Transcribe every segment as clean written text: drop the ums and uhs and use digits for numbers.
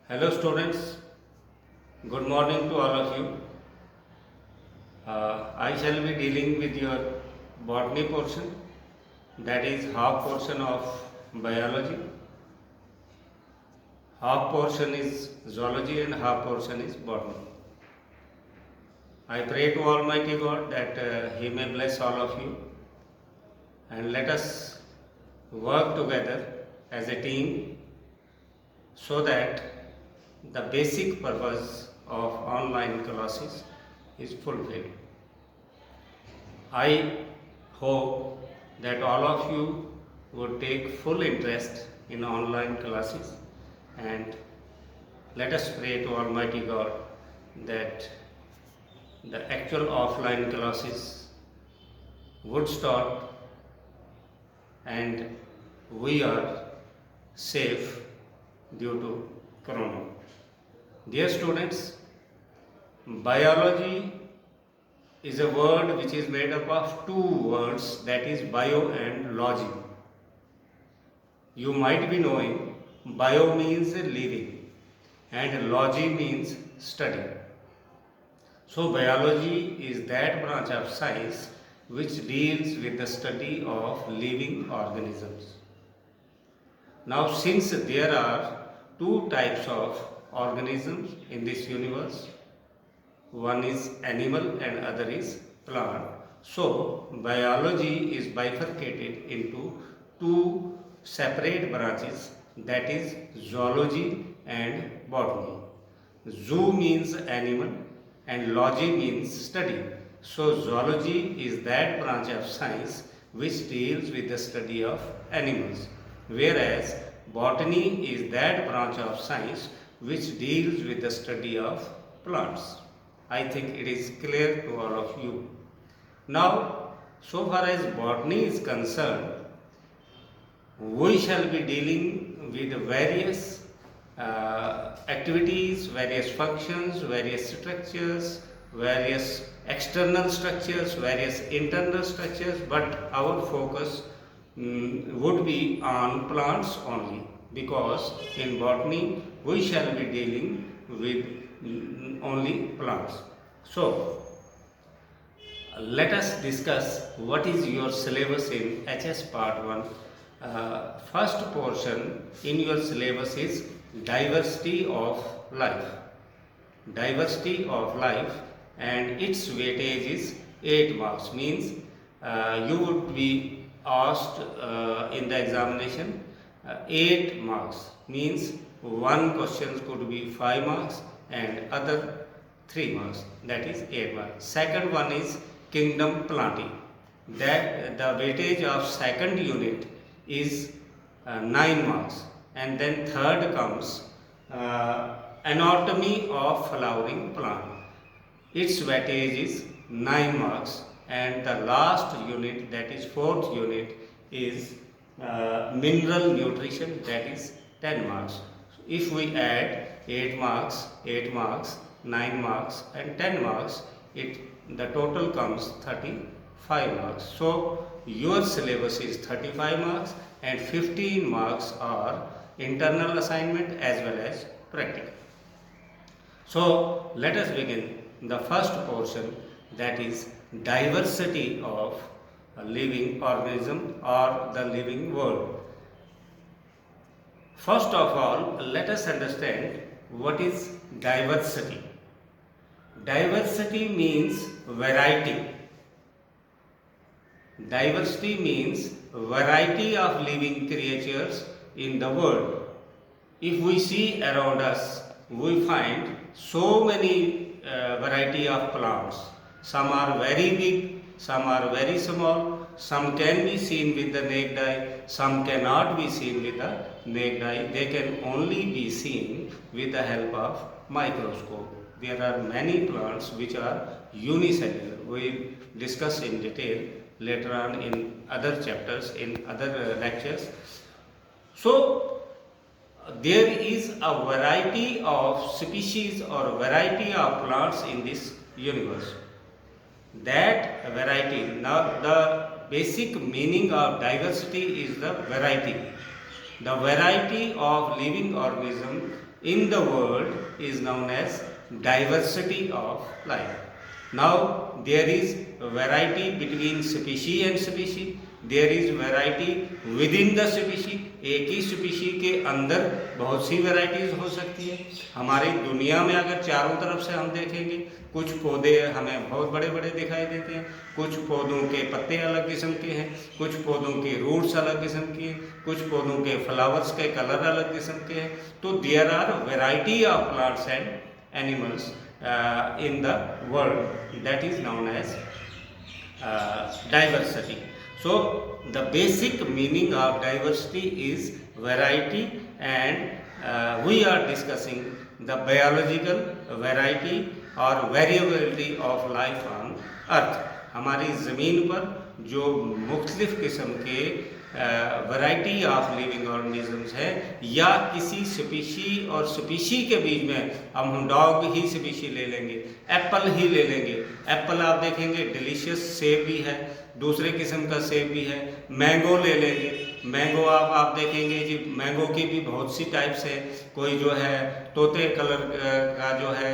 Hello students, good morning to all of you. I shall be dealing with your botany portion, that is half portion of biology, half portion is zoology and half portion is botany. I pray to Almighty God that He may bless all of you and let us work together as a team so that the basic purpose of online classes is fulfilled. I hope that all of you would take full interest in online classes, and let us pray to Almighty God that the actual offline classes would start and we are safe due to Corona. Dear students, biology is a word which is made up of two words, that is bio and logy. You might be knowing bio means living and logy means study. So biology is that branch of science which deals with the study of living organisms. Now since there are two types of organisms in this universe, one is animal and other is plant. So biology is bifurcated into two separate branches, that is zoology and botany. Zoo means animal and logy means study. So zoology is that branch of science which deals with the study of animals, whereas botany is that branch of science which deals with the study of plants. I think it is clear to all of you. Now, so far as botany is concerned, we shall be dealing with various activities, various functions, various structures, various external structures, various internal structures, but our focus would be on plants only, because in botany we shall be dealing with only plants. So let us discuss what is your syllabus in HS part 1. First portion in your syllabus is diversity of life. Diversity of life, and its weightage is 8 marks, means you would be asked in the examination 8 marks, means one question could be 5 marks and other 3 marks, that is 8 marks. Second one is kingdom planting, that the weightage of second unit is 9 marks, and then third comes anatomy of flowering plant, its weightage is 9 marks, and the last unit, that is fourth unit, is mineral nutrition, that is 10 marks. If we add 8 marks, 8 marks, 9 marks and 10 marks, the total comes 35 marks. So your syllabus is 35 marks and 15 marks are internal assignment as well as practical. So let us begin the first portion, that is diversity of a living organism or the living world. First of all, let us understand what is diversity. Diversity means variety. Diversity means variety of living creatures in the world. If we see around us, we find so many variety of plants. Some are very big, some are very small, some can be seen with the naked eye, some cannot be seen with the naked eye. They can only be seen with the help of microscope. There are many plants which are unicellular. We will discuss in detail later on in other chapters, in other lectures. So there is a variety of species or variety of plants in this universe. That variety, now the basic meaning of diversity is the variety. The variety of living organism in the world is known as diversity of life. Now there is variety between species and species. There is variety within the species. एक ही species के अंदर बहुत सी varieties हो सकती है. हमारी दुनिया में अगर चारों तरफ से हम देखेंगे, कुछ पौधे हमें बहुत बड़े बड़े दिखाई देते हैं, कुछ पौधों के पत्ते अलग किस्म के हैं, कुछ पौधों के रूट्स अलग किस्म के हैं, कुछ पौधों के फ्लावर्स के कलर अलग किस्म के हैं. तो there are variety of plants and animals in the world, that is known as diversity. So the basic meaning of diversity is variety, and we are discussing the biological variety or variability of life on earth. हमारी ज़मीन पर जो मुख्तलिफ किस्म के variety of living organisms है, या किसी स्पीशी और स्पीशी के बीच में हम डॉग ही स्पीशी ले लेंगे, एप्पल ही ले लेंगे. एप्पल आप देखेंगे डिलीशियस सेब भी है, दूसरे किस्म का सेब भी है. मैंगो ले लेंगे, मैंगो आप देखेंगे जी, मैंगो की भी बहुत सी टाइप्स है. कोई जो है तोते कलर का जो है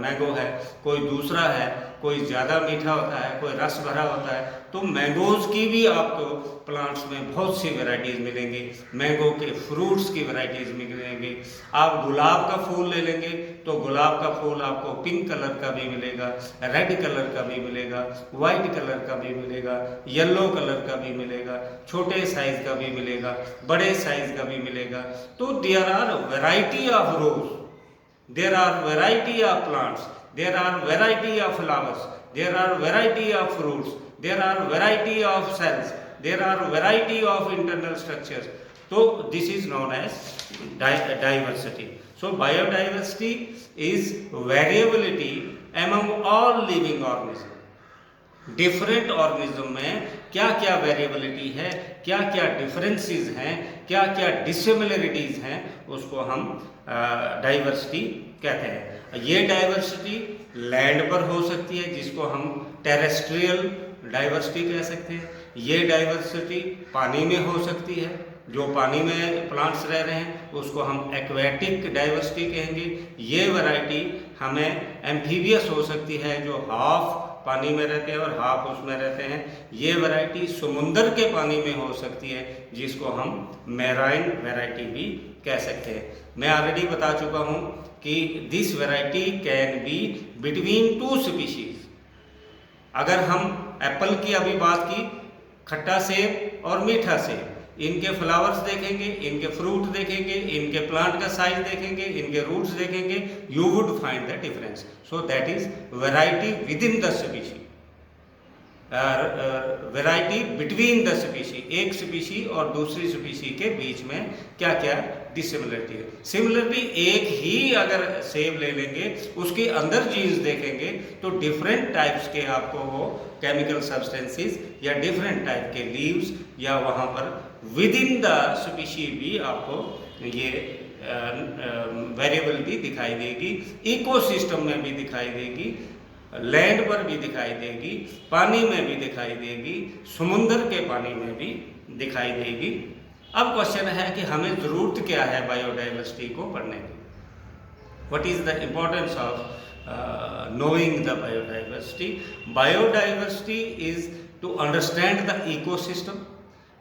मैंगो है, कोई दूसरा है, कोई ज़्यादा मीठा होता है, कोई रस भरा होता है. तो मैंगोज़ की भी आपको प्लांट्स में बहुत सी वैरायटीज़ मिलेंगी. मैंगो के फ्रूट्स की वैरायटीज़ मिलेंगी. आप गुलाब का फूल ले लेंगे तो गुलाब का फूल आपको पिंक कलर का भी मिलेगा, रेड कलर का भी मिलेगा, वाइट कलर का भी मिलेगा, येलो कलर का भी मिलेगा, छोटे साइज़ का भी मिलेगा, बड़े साइज़ का भी मिलेगा. तो there are variety of rose, there are variety of plants, there are variety of flowers, there are variety of fruits, there are variety of cells, there are variety of internal structures. So this is known as diversity. So biodiversity is variability among all living organisms. Different organism में क्या क्या variability है, क्या क्या differences हैं, क्या क्या dissimilarities हैं, उसको हम डाइवर्सिटी कहते हैं. ये डाइवर्सिटी लैंड पर हो सकती है, जिसको हम टेरेस्ट्रियल डाइवर्सिटी कह सकते हैं. ये डाइवर्सिटी पानी में हो सकती है, जो पानी में प्लांट्स रह रहे हैं उसको हम एक्वेटिक डाइवर्सिटी कहेंगे. ये वैरायटी हमें एम्फीबियस हो सकती है, जो हाफ पानी में रहते हैं और हाफ उसमें रहते हैं. ये वैरायटी समुंदर के पानी में हो सकती है, जिसको हम मैराइन वैरायटी भी कह सकते हैं. मैं ऑलरेडी बता चुका हूँ कि this variety can be between two species. अगर हम एप्पल की अभी बात की, खट्टा सेब और मीठा सेब, इनके फ्लावर्स देखेंगे, इनके फ्रूट देखेंगे, इनके प्लांट का साइज देखेंगे, इनके रूट्स देखेंगे, you would find the difference. So that is variety with in the species, variety between the species. एक स्पीशी और दूसरी स्पीशी के बीच में क्या क्या डिसिमिलरिटी है. सिमिलरिटी, एक ही अगर सेब ले लेंगे, उसके अंदर जीन्स देखेंगे तो डिफरेंट टाइप्स के आपको वो केमिकल सब्सटेंसेस या डिफरेंट टाइप के लीव्स या वहाँ पर विद इन द स्पीशी भी आपको ये वेरिएबिलिटी दिखाई देगी. इकोसिस्टम में भी दिखाई देगी, लैंड पर भी दिखाई देगी, पानी में भी दिखाई देगी, समुंदर के पानी में भी दिखाई देगी. अब क्वेश्चन है कि हमें ज़रूरत क्या है बायोडाइवर्सिटी को पढ़ने की. What is the importance of knowing the biodiversity? Biodiversity is to understand the ecosystem,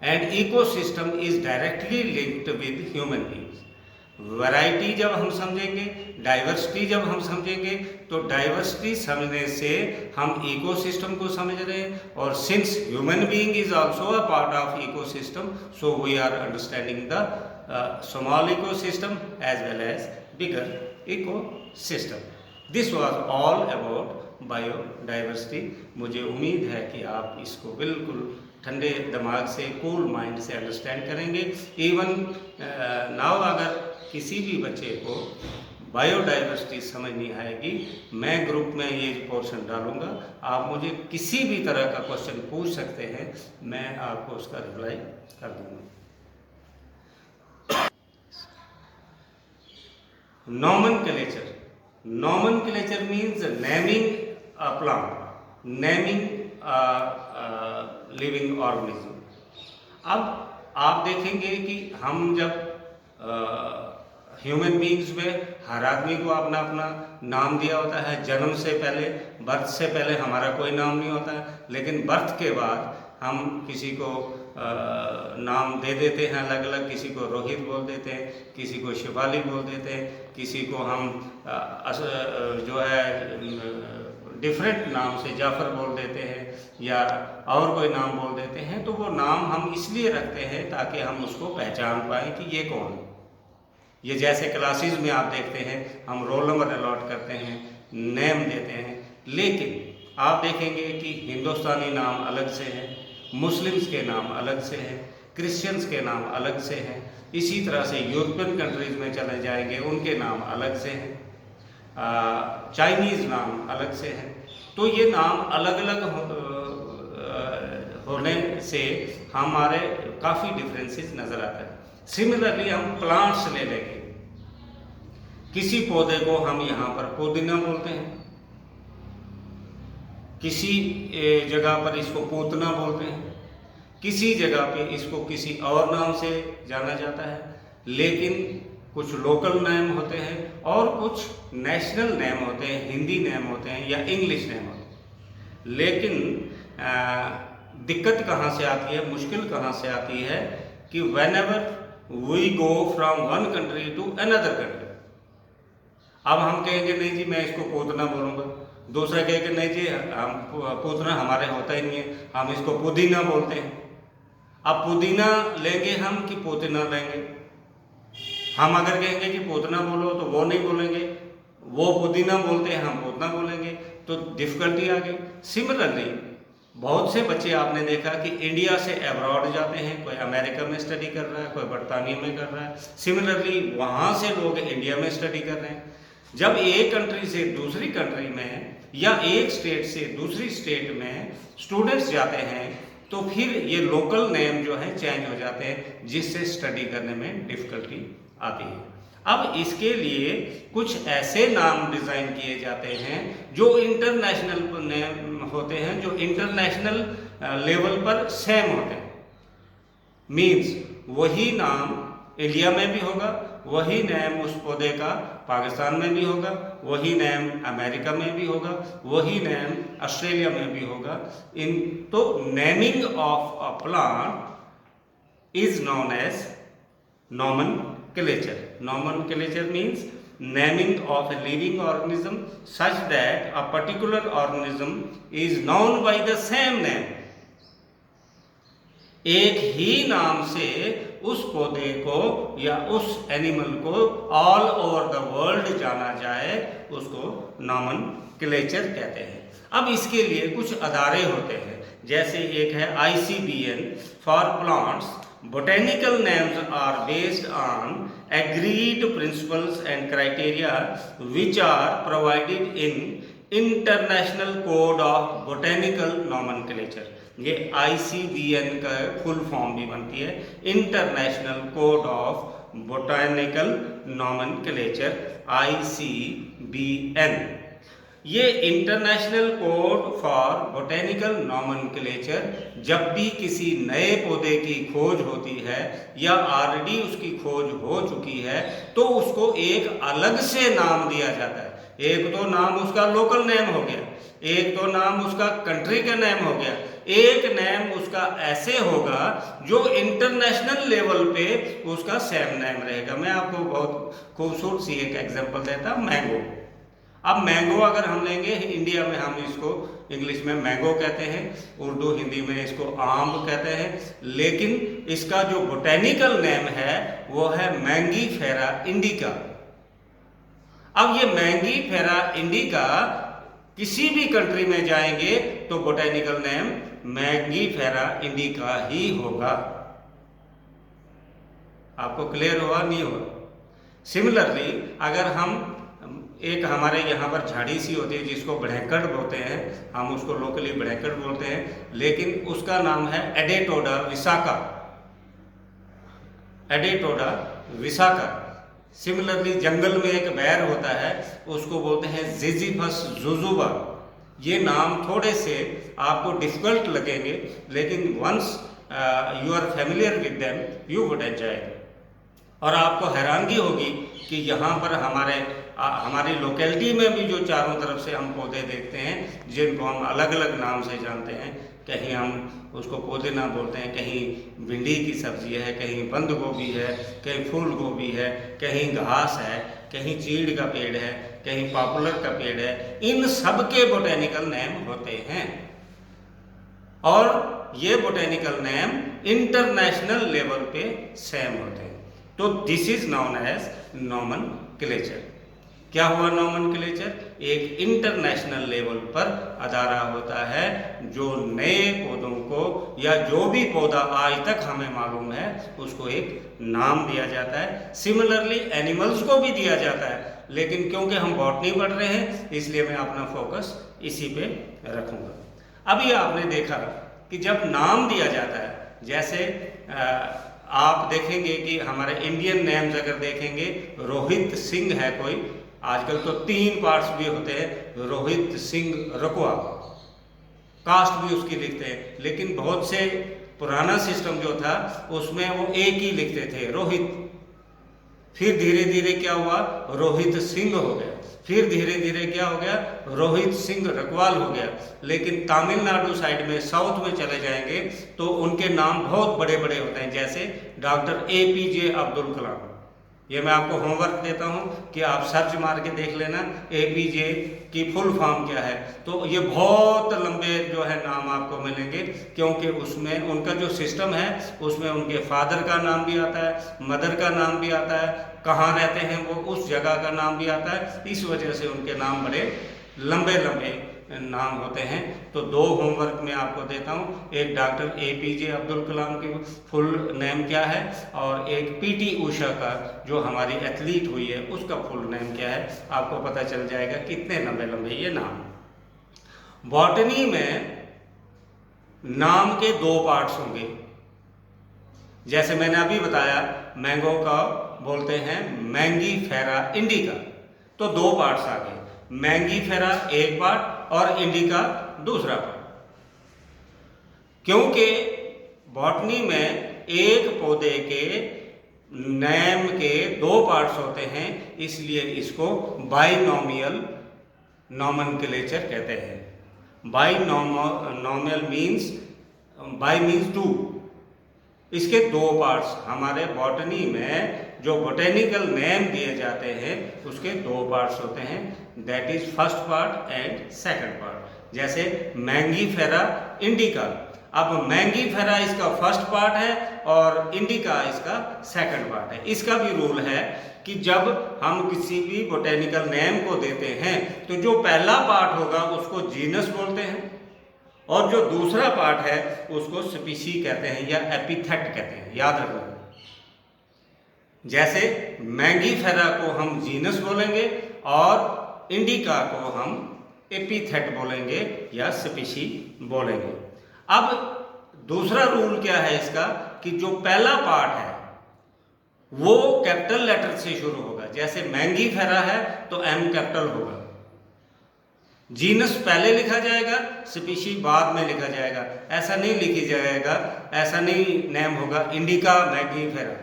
and ecosystem is directly linked with human beings. Variety जब हम समझेंगे, डाइवर्सिटी जब हम समझेंगे, तो डाइवर्सिटी समझने से हम इकोसिस्टम को समझ रहे हैं. और since human being is also a part of ecosystem, so we are understanding the small ecosystem as well as bigger ecosystem. This was all about biodiversity. मुझे उम्मीद है कि आप इसको बिल्कुल ठंडे दिमाग से, कूल माइंड से अंडरस्टैंड करेंगे. इवन नाउ अगर किसी भी बच्चे को बायोडाइवर्सिटी समझ नहीं आएगी, मैं ग्रुप में ये पोर्शन डालूंगा. आप मुझे किसी भी तरह का क्वेश्चन पूछ सकते हैं, मैं आपको उसका रिप्लाई कर दूंगा. Nomenclature. Nomenclature means naming a plant, naming living organism. अब आप देखेंगे कि हम जब ह्यूमन बींग्स में हर आदमी को अपना अपना नाम दिया होता है। जन्म से पहले, बर्थ से पहले हमारा कोई नाम नहीं होता है, लेकिन बर्थ के बाद हम किसी को नाम दे देते हैं अलग अलग। किसी को रोहित बोल देते हैं, किसी को शिवाली बोल देते हैं, किसी को हम जो है डिफरेंट नाम से जाफ़र बोल देते हैं या और कोई नाम बोल देते हैं। तो वो नाम हम इसलिए रखते हैं ताकि हम उसको पहचान पाएँ कि ये कौन है। ये जैसे क्लासेस में आप देखते हैं हम रोल नंबर अलॉट करते हैं, नेम देते हैं, लेकिन आप देखेंगे कि हिंदुस्तानी नाम अलग से हैं, मुस्लिम्स के नाम अलग से हैं, क्रिश्चियंस के नाम अलग से हैं। इसी तरह से यूरोपियन कंट्रीज़ में चले जाएंगे, उनके नाम अलग से हैं, चाइनीज़ नाम अलग से हैं। तो ये नाम अलग अलग होने से हमारे काफ़ी डिफरेंसेस नज़र आता है। सिमिलरली हम प्लांट्स ले लेंगे, किसी पौधे को हम यहाँ पर पुदीना बोलते हैं, किसी जगह पर इसको पूतना बोलते हैं, किसी जगह पे इसको किसी और नाम से जाना जाता है। लेकिन कुछ लोकल नेम होते हैं और कुछ नेशनल नेम होते हैं, हिंदी नेम होते हैं या इंग्लिश नेम होते हैं। लेकिन दिक्कत कहाँ से आती है, मुश्किल कहाँ से आती है कि whenever we go from one country to another country, अब हम कहेंगे नहीं जी मैं इसको पूतना बोलूँगा, दूसरा कहेंगे नहीं जी हम पूतना हमारे होता ही नहीं है, हम इसको पुदीना बोलते हैं। अब पुदीना लेंगे हम कि पुदीना लेंगे? हम अगर कहेंगे कि पुदीना बोलो तो वो नहीं बोलेंगे, वो पुदीना बोलते हैं हम पुदीना बोलेंगे, तो डिफ़िकल्टी आ गई। सिमिलरली बहुत से बच्चे आपने देखा कि इंडिया से अब्रॉड जाते हैं, कोई अमेरिका में स्टडी कर रहा है, कोई बरतानिया में कर रहा है, सिमिलरली वहाँ से लोग इंडिया में स्टडी कर रहे हैं। जब एक कंट्री से दूसरी कंट्री में या एक स्टेट से दूसरी स्टेट में स्टूडेंट्स जाते हैं तो फिर ये लोकल नेम जो है चेंज हो जाते हैं, जिससे स्टडी करने में डिफ़िकल्टी आती है। अब इसके लिए कुछ ऐसे नाम डिज़ाइन किए जाते हैं जो इंटरनेशनल नेम होते हैं, जो इंटरनेशनल लेवल पर सेम होते हैं। मीन्स वही नाम इंडिया में भी होगा, वही नेम उस पौधे का पाकिस्तान में भी होगा, वही नेम अमेरिका में भी होगा, वही नेम ऑस्ट्रेलिया में भी होगा। तो naming of a plant is known as nomenclature. Nomenclature means naming of a living organism such that a particular organism is known by the same name. एक ही नाम से उस पौधे को या उस एनिमल को ऑल ओवर द वर्ल्ड जाना जाए, उसको नॉमेनक्लेचर कहते हैं। अब इसके लिए कुछ अदारे होते हैं, जैसे एक है ICBN for plants. Botanical names are based on agreed principles and criteria which are provided in International Code of Botanical Nomenclature. ये ICBN का फुल फॉर्म भी बनती है, international code of botanical nomenclature, ICBN। ये international code for botanical nomenclature जब भी किसी नए पौधे की खोज होती है या ऑलरेडी उसकी खोज हो चुकी है तो उसको एक अलग से नाम दिया जाता है। एक तो नाम उसका लोकल नेम हो गया, एक तो नाम उसका कंट्री का नेम हो गया, एक नेम उसका ऐसे होगा जो इंटरनेशनल लेवल पे उसका सेम नेम रहेगा। मैं आपको बहुत खूबसूरत सी एक एग्जांपल देता हूँ, मैंगो। अब मैंगो अगर हम लेंगे, इंडिया में हम इसको इंग्लिश में मैंगो कहते हैं, उर्दू हिंदी में इसको आम कहते हैं, लेकिन इसका जो बोटेनिकल नेम है वो है मैंगीफेरा इंडिका। अब ये मैंगीफेरा इंडिका किसी भी कंट्री में जाएंगे तो बोटेनिकल नेम मैंगीफेरा इंडिका ही होगा। आपको क्लियर हुआ नहीं हुआ? सिमिलरली अगर हम एक हमारे यहाँ पर झाड़ी सी होती है जिसको बढ़ेकड़ बोलते हैं, हम उसको लोकली बढ़ेकड़ बोलते हैं, लेकिन उसका नाम है एडेटोडा विसाका, एडेटोडा विसाका। सिमिलरली जंगल में एक बैर होता है, उसको बोलते हैं जिजीफस जुजुबा। ये नाम थोड़े से आपको डिफिकल्ट लगेंगे, लेकिन once you are familiar with them you would enjoy. और आपको हैरानगी होगी कि यहाँ पर हमारी लोकेलिटी में भी जो चारों तरफ से हम पौधे देखते हैं जिनको हम अलग अलग नाम से जानते हैं, कहीं हम उसको पुदीना बोलते हैं, कहीं भिंडी की सब्जी है, कहीं बंद गोभी है, कहीं फूल गोभी है, कहीं घास है, कहीं चीड़ का पेड़ है, कहीं पॉपुलर का पेड़ है, इन सब के बोटेनिकल नेम होते हैं और ये बोटेनिकल नेम इंटरनेशनल लेवल पे सेम होते हैं। तो this is known as nomenclature. क्या हुआ नॉमेनक्लेचर? एक इंटरनेशनल लेवल पर अदारा होता है जो नए पौधों को या जो भी पौधा आज तक हमें मालूम है उसको एक नाम दिया जाता है। सिमिलरली एनिमल्स को भी दिया जाता है, लेकिन क्योंकि हम बॉटनी पढ़ रहे हैं इसलिए मैं अपना फोकस इसी पे रखूंगा। अभी आपने देखा कि जब नाम दिया जाता है, जैसे आप देखेंगे कि हमारे इंडियन नेम्स अगर देखेंगे, रोहित सिंह है कोई, आजकल तो 3 पार्ट्स भी होते हैं, रोहित सिंह रकवा, कास्ट भी उसकी लिखते हैं, लेकिन बहुत से पुराना सिस्टम जो था उसमें वो एक ही लिखते थे, रोहित। फिर धीरे धीरे क्या हुआ, रोहित सिंह हो गया, फिर धीरे धीरे क्या हो गया, रोहित सिंह रकवाल हो गया। लेकिन तमिलनाडु साइड में, साउथ में चले जाएंगे तो उनके नाम बहुत बड़े बड़े होते हैं, जैसे डॉक्टर APJ अब्दुल कलाम। ये मैं आपको होमवर्क देता हूँ कि आप सर्च मार के देख लेना APJ की फुल फॉर्म क्या है। तो ये बहुत लंबे जो है नाम आपको मिलेंगे, क्योंकि उसमें उनका जो सिस्टम है उसमें उनके फादर का नाम भी आता है, मदर का नाम भी आता है, कहाँ रहते हैं वो उस जगह का नाम भी आता है। इस वजह से उनके नाम बड़े लंबे लंबे नाम होते हैं। तो 2 होमवर्क मैं आपको देता हूँ, एक डॉक्टर APJ अब्दुल कलाम की फुल नेम क्या है और एक PT ऊषा का जो हमारी एथलीट हुई है उसका फुल नेम क्या है, आपको पता चल जाएगा कितने लंबे लंबे ये नाम। बॉटनी में नाम के 2 पार्ट्स होंगे, जैसे मैंने अभी बताया मैंगो का बोलते हैं मैंगीफेरा इंडिका, तो 2 पार्ट्स आ गए, मैंगीफेरा एक पार्ट और इंडिका दूसरा पार्ट। क्योंकि बॉटनी में एक पौधे के नेम के 2 पार्ट्स होते हैं, इसलिए इसको बाइनोमियल नॉमेनक्लेचर कहते हैं। बाइनोमियल मीन्स, बाई मीन्स 2, इसके 2 पार्ट्स। हमारे बॉटनी में जो बोटेनिकल नेम दिए जाते हैं उसके 2 पार्ट्स होते हैं, that is first part and second part. जैसे मैंगीफेरा इंडिका, अब मैंगीफेरा इसका फर्स्ट पार्ट है और इंडिका इसका सेकंड पार्ट है। इसका भी रूल है कि जब हम किसी भी बोटेनिकल नेम को देते हैं तो जो पहला पार्ट होगा उसको जीनस बोलते हैं और जो दूसरा पार्ट है उसको स्पीशी कहते हैं या एपिथेट कहते हैं, याद रखना। जैसे मैंगीफेरा को हम जीनस बोलेंगे और इंडिका को हम एपिथेट बोलेंगे या स्पीशी बोलेंगे। अब दूसरा रूल क्या है इसका कि जो पहला पार्ट है वो कैपिटल लेटर से शुरू होगा, जैसे मैंगीफेरा है तो M कैपिटल होगा, जीनस पहले लिखा जाएगा, स्पीशी बाद में लिखा जाएगा। ऐसा नहीं लिखी जाएगा, ऐसा नहीं नेम होगा इंडिका मैंगीफेरा,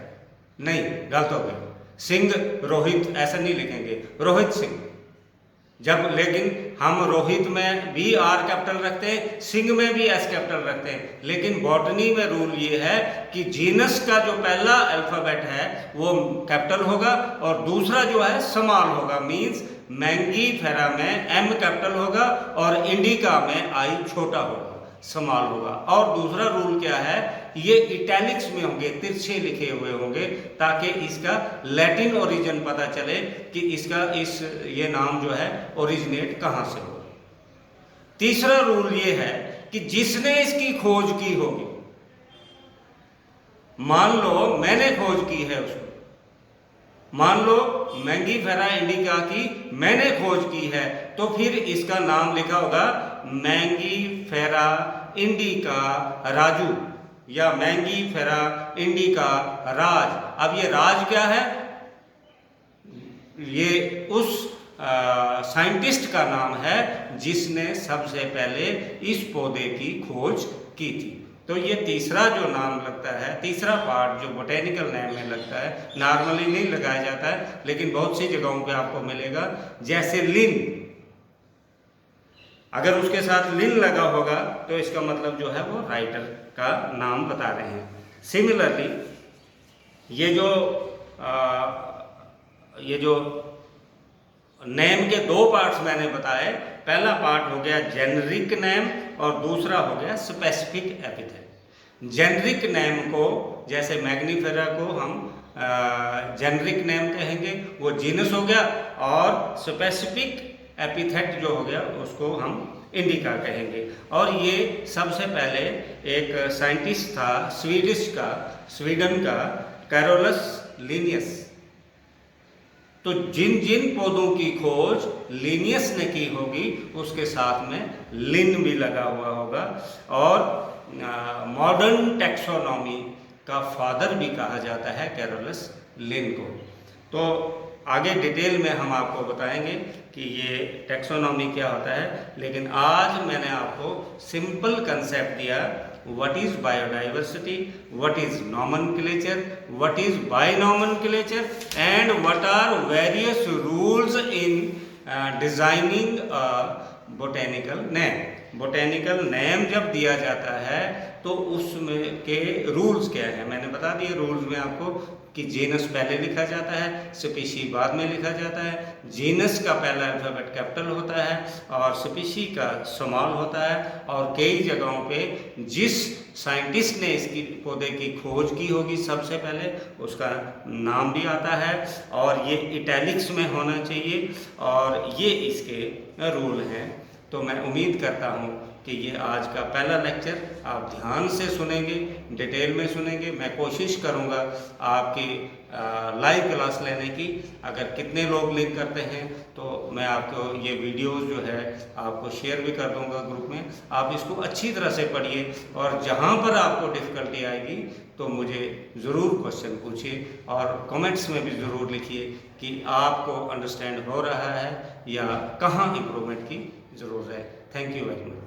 नहीं, गलत हो गया। सिंह रोहित ऐसा नहीं लिखेंगे, रोहित सिंह। जब लेकिन हम रोहित में भी R कैपिटल रखते हैं, सिंह में भी S कैपिटल रखते हैं, लेकिन बॉटनी में रूल ये है कि जीनस का जो पहला अल्फाबेट है वो कैपिटल होगा और दूसरा जो है स्मॉल होगा, मीन्स मैंगीफेरा में M कैपिटल होगा और इंडिका में I छोटा होगा, स्मॉल होगा। और दूसरा रूल क्या है, ये इटैलिक्स में होंगे, तिरछे लिखे हुए होंगे, ताकि इसका लैटिन ओरिजिन पता चले कि इसका ये नाम जो है ओरिजिनेट कहाँ से हो। तीसरा रूल ये है कि जिसने इसकी खोज की होगी, मान लो मैंने खोज की है उसको, मान लो मैंगीफेरा इंडिका की मैंने खोज की है, तो फिर इसका नाम लिखा होगा मैंगीफेरा इंडिका राजू या मैंगीफेरा इंडिका राज। अब ये राज क्या है, ये उस साइंटिस्ट का नाम है जिसने सबसे पहले इस पौधे की खोज की थी। तो ये तीसरा जो नाम लगता है, तीसरा पार्ट जो बोटेनिकल नेम में लगता है, नॉर्मली नहीं लगाया जाता है लेकिन बहुत सी जगहों पे आपको मिलेगा। जैसे लिन, अगर उसके साथ लिन लगा होगा तो इसका मतलब जो है वो राइटर का नाम बता रहे हैं। सिमिलरली ये जो नेम के दो पार्ट्स मैंने बताए, पहला पार्ट हो गया जेनरिक नेम और दूसरा हो गया स्पेसिफिक एपिथेट। जेनरिक नेम को, जैसे मैग्नीफेरा को हम जेनरिक नेम कहेंगे, वो जीनस हो गया, और स्पेसिफिक एपिथेट जो हो गया उसको हम इंडिका कहेंगे। और ये सबसे पहले एक साइंटिस्ट था स्वीडन का कैरोलस लिनियस। तो जिन जिन पौधों की खोज लिनियस ने की होगी उसके साथ में लिन भी लगा हुआ होगा। और मॉडर्न टैक्सोनॉमी का फादर भी कहा जाता है कैरोलस लिन को। तो आगे डिटेल में हम आपको बताएंगे कि ये टैक्सोनॉमी क्या होता है, लेकिन आज मैंने आपको सिंपल कंसेप्ट दिया, what is biodiversity, what is nomenclature, what is binomenclature, and what are various rules in designing a botanical name. Botanical name जब दिया जाता है तो उसमें के रूल्स क्या है, मैंने बता दिए रूल्स में आपको कि जीनस पहले लिखा जाता है, स्पीशी बाद में लिखा जाता है। जीनस का पहला अल्फाबेट कैपिटल होता है और स्पीशी का स्मॉल होता है। और कई जगहों पे जिस साइंटिस्ट ने इसकी पौधे की खोज की होगी सबसे पहले, उसका नाम भी आता है और ये इटैलिक्स में होना चाहिए, और ये इसके रूल हैं। तो मैं उम्मीद करता हूँ कि ये आज का पहला लेक्चर आप ध्यान से सुनेंगे, डिटेल में सुनेंगे। मैं कोशिश करूँगा आपकी लाइव क्लास लेने की। अगर कितने लोग लिंक करते हैं तो मैं आपको ये वीडियोस जो है आपको शेयर भी कर दूँगा ग्रुप में। आप इसको अच्छी तरह से पढ़िए और जहाँ पर आपको डिफ़िकल्टी आएगी तो मुझे ज़रूर क्वेश्चन पूछिए और कमेंट्स में भी ज़रूर लिखिए कि आपको अंडरस्टैंड हो रहा है या कहाँ इम्प्रूवमेंट की ज़रूरत है। Thank you very much.